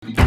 Morning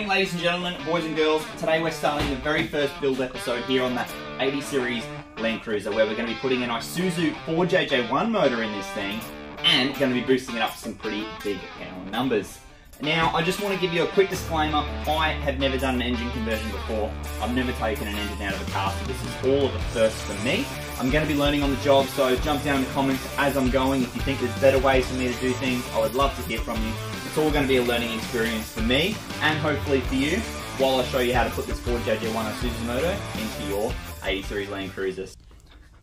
ladies and gentlemen, boys and girls. Today we're starting the very first build episode here on that 80 series Landcruiser, where we're going to be putting an Isuzu 4Jj1 motor in this thing and going to be boosting it up to some pretty big power numbers. Now I just want to give you a quick disclaimer. I have never done an engine conversion before. I've never taken an engine out of a car, so this is all of a first for me. I'm going to be learning on the job, so jump down in the comments as I'm going. If you think there's better ways for me to do things, I would love to hear from you. It's all going to be a learning experience for me and hopefully for you while I show you how to put this 4Jj1 Isuzu motor into your 80 series Landcruisers.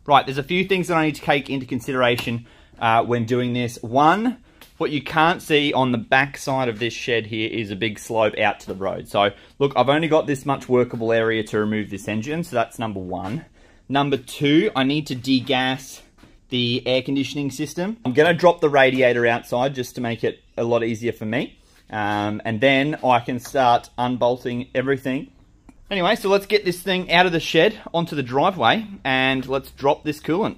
Right, there's a few things that I need to take into consideration when doing this. One, what you can't see on the back side of this shed here is a big slope out to the road. So look, I've only got this much workable area to remove this engine, so that's number one. Number two, I need to degas the air conditioning system. I'm going to drop the radiator outside just to make it a lot easier for me. And then I can start unbolting everything. Anyway, so let's get this thing out of the shed onto the driveway and let's drop this coolant.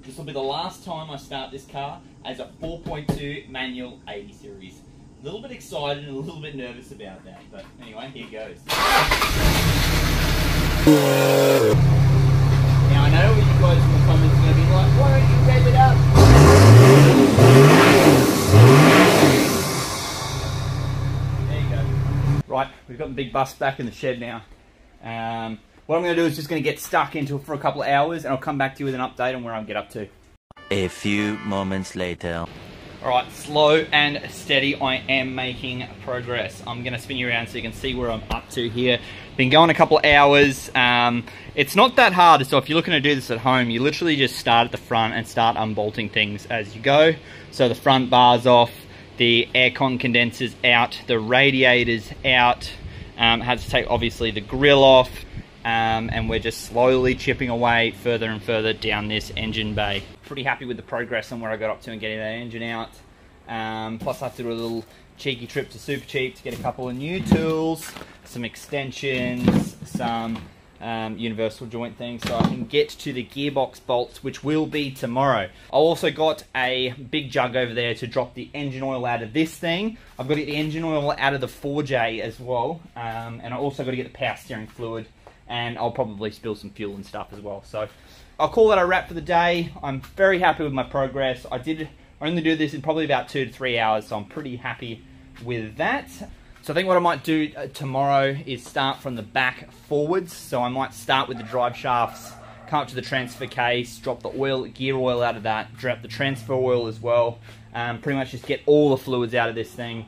This will be the last time I start this car as a 4.2 manual 80 series. A little bit excited and a little bit nervous about that, but anyway, here goes. Now I know you guys in the comments are going to be like, why don't you rev it up? There you go. Right, we've got the big bus back in the shed now. What I'm going to do is just going to get stuck into it for a couple of hours and I'll come back to you with an update on where I get up to. A few moments later. Alright, slow and steady, I am making progress. I'm going to spin you around so you can see where I'm up to here. Been going a couple of hours. It's not that hard, so if you're looking to do this at home, you literally just start at the front and start unbolting things as you go. So the front bar's off, the aircon condenser's out, the radiator's out. Had to take obviously the grill off. And we're just slowly chipping away further and further down this engine bay. Pretty happy with the progress and where I got up to and getting that engine out. Plus I have to do a little cheeky trip to Super Cheap to get a couple of new tools, some extensions, some universal joint things so I can get to the gearbox bolts, which will be tomorrow. I also got a big jug over there to drop the engine oil out of this thing. I've got to get the engine oil out of the 4J as well, and I also got to get the power steering fluid. And I'll probably spill some fuel and stuff as well. So I'll call that a wrap for the day. I'm very happy with my progress. I only do this in probably about 2 to 3 hours, so I'm pretty happy with that. So I think what I might do tomorrow is start from the back forwards. So I might start with the drive shafts, come up to the transfer case, drop the oil, gear oil out of that, drop the transfer oil as well. Pretty much just get all the fluids out of this thing.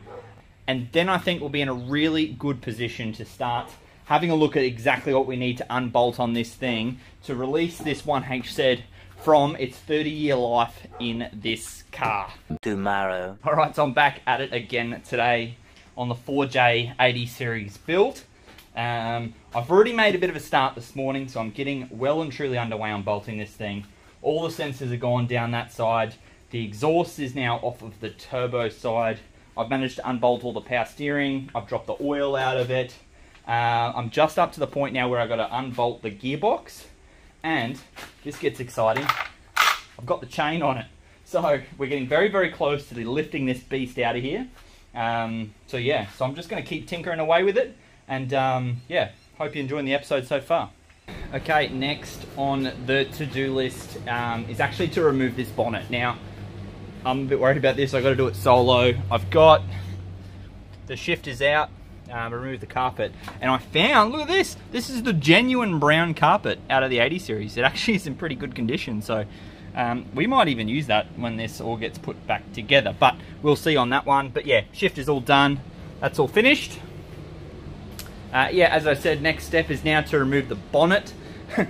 And then I think we'll be in a really good position to start having a look at exactly what we need to unbolt on this thing to release this 1HZ from its 30-year life in this car. Tomorrow. Alright, so I'm back at it again today on the 4J 80 series build. I've already made a bit of a start this morning, so I'm getting well and truly underway on bolting this thing. All the sensors are gone down that side. The exhaust is now off of the turbo side. I've managed to unbolt all the power steering. I've dropped the oil out of it. I'm just up to the point now where I've got to unbolt the gearbox, and this gets exciting. I've got the chain on it, so we're getting very, very close to lifting this beast out of here. So yeah, so I'm just going to keep tinkering away with it, and yeah, hope you're enjoying the episode so far. Okay, next on the to-do list is actually to remove this bonnet. Now, I'm a bit worried about this. I've got to do it solo. I've got the shifters out. Remove the carpet, and I found, look at this, this is the genuine brown carpet out of the 80 series. It actually is in pretty good condition, so we might even use that when this all gets put back together, but we'll see on that one. But yeah, shift is all done, that's all finished. Yeah, as I said, next step is now to remove the bonnet.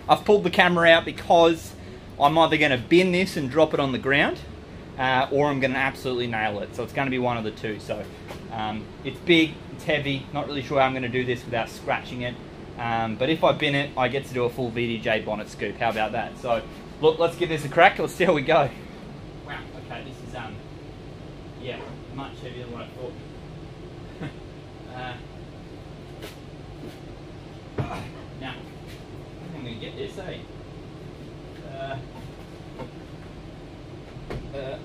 I've pulled the camera out because I'm either going to bin this and drop it on the ground, or I'm going to absolutely nail it. So it's going to be one of the two. So it's big, it's heavy, not really sure how I'm going to do this without scratching it. But if I bin it, I get to do a full VDJ bonnet scoop. How about that? So look, let's give this a crack. Let's see how we go. Wow, okay, this is Yeah, much heavier than what I thought. Now, I'm going to get this, eh?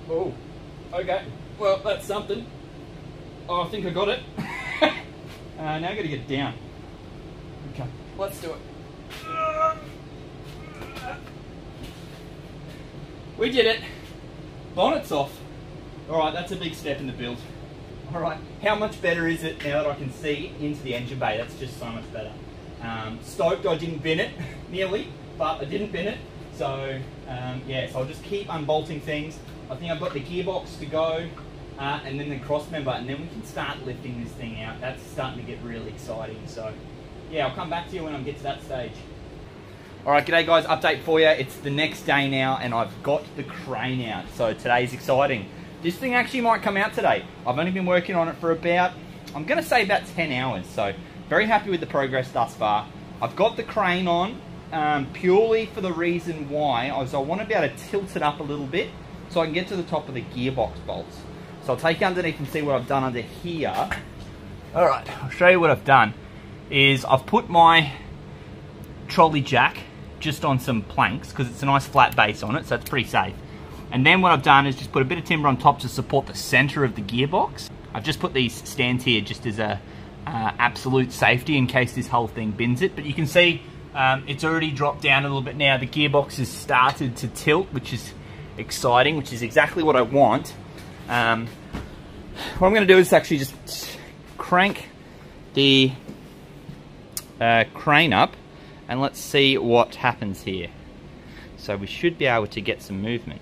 Oh, okay. Well, that's something. Oh, I think I got it. Now I've got to get down. Okay, let's do it. We did it. Bonnet's off. Alright, that's a big step in the build. Alright, how much better is it now that I can see into the engine bay? That's just so much better. Stoked I didn't bin it, nearly, but I didn't bin it. So, yeah, so I'll just keep unbolting things. I think I've got the gearbox to go, and then the cross member, and then we can start lifting this thing out. That's starting to get really exciting. So, yeah, I'll come back to you when I get to that stage. Alright, g'day guys, update for you. It's the next day now, and I've got the crane out. So today's exciting. This thing actually might come out today. I've only been working on it for about, I'm going to say about 10 hours. So, very happy with the progress thus far. I've got the crane on, purely for the reason why I want to be able to tilt it up a little bit so I can get to the top of the gearbox bolts. So I'll take you underneath and see what I've done under here. Alright, I'll show you what I've done. Is I've put my trolley jack just on some planks because it's a nice flat base on it, so it's pretty safe. And then what I've done is just put a bit of timber on top to support the center of the gearbox. I've just put these stands here just as a absolute safety in case this whole thing bins it. But you can see it's already dropped down a little bit now. The gearbox has started to tilt, which is exciting, which is exactly what I want. What I'm going to do is actually just crank the crane up, and let's see what happens here. So we should be able to get some movement.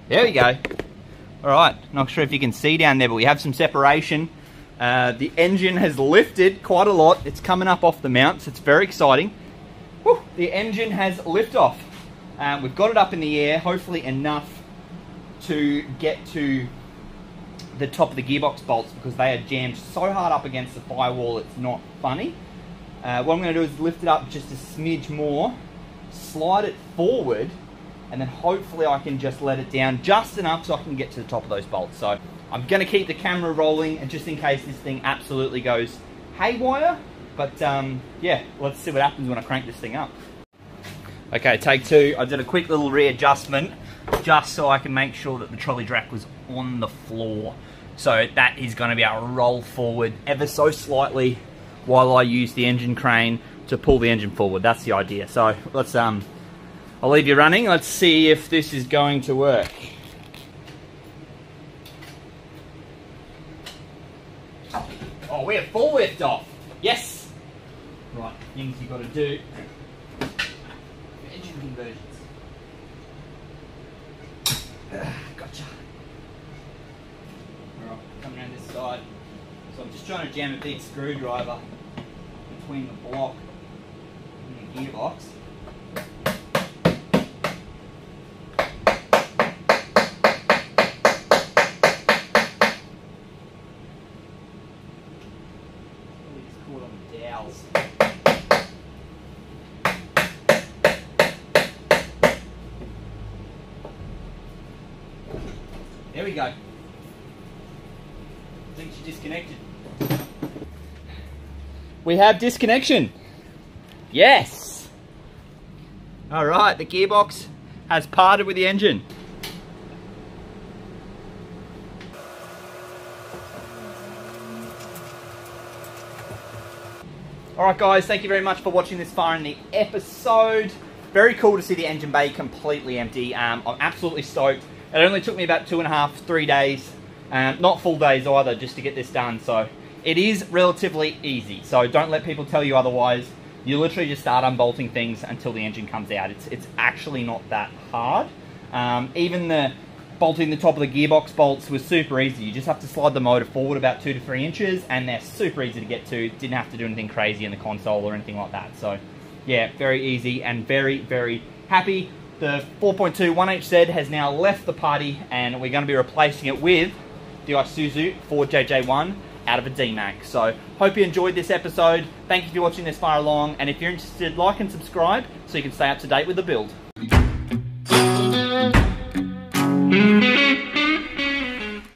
There we go. Alright, not sure if you can see down there, but we have some separation. The engine has lifted quite a lot. It's coming up off the mounts. It's very exciting. Whew, the engine has liftoff. We've got it up in the air, hopefully enough to get to the top of the gearbox bolts because they are jammed so hard up against the firewall it's not funny. What I'm going to do is lift it up just a smidge more, slide it forward, and then hopefully I can just let it down just enough so I can get to the top of those bolts. So I'm going to keep the camera rolling and just in case this thing absolutely goes haywire. But yeah, let's see what happens when I crank this thing up. Okay, take two. I did a quick little readjustment just so I can make sure that the trolley jack was on the floor. So that is going to be able to roll forward ever so slightly while I use the engine crane to pull the engine forward. That's the idea. So let's I'll leave you running. Let's see if this is going to work. Oh, we have full lift off. Yes. Right, things you've got to do. Engine conversions. Gotcha. Alright, coming around this side. So I'm just trying to jam a big screwdriver between the block and the gearbox. It's caught on the dowels. There we go. I think she disconnected. We have disconnection. Yes. All right, the gearbox has parted with the engine. All right, guys, thank you very much for watching this far in the episode. Very cool to see the engine bay completely empty. I'm absolutely stoked. It only took me about 2.5, 3 days, not full days either, just to get this done. So it is relatively easy. So don't let people tell you otherwise. You literally just start unbolting things until the engine comes out. It's actually not that hard. Even the bolting the top of the gearbox bolts was super easy. You just have to slide the motor forward about 2 to 3 inches, and they're super easy to get to. Didn't have to do anything crazy in the console or anything like that. So yeah, very easy and very, very happy. The 4.2 1HZ has now left the party, and we're going to be replacing it with the Isuzu 4Jj1 out of a D-Max. So, hope you enjoyed this episode. Thank you for watching this far along, and if you're interested, like and subscribe so you can stay up to date with the build.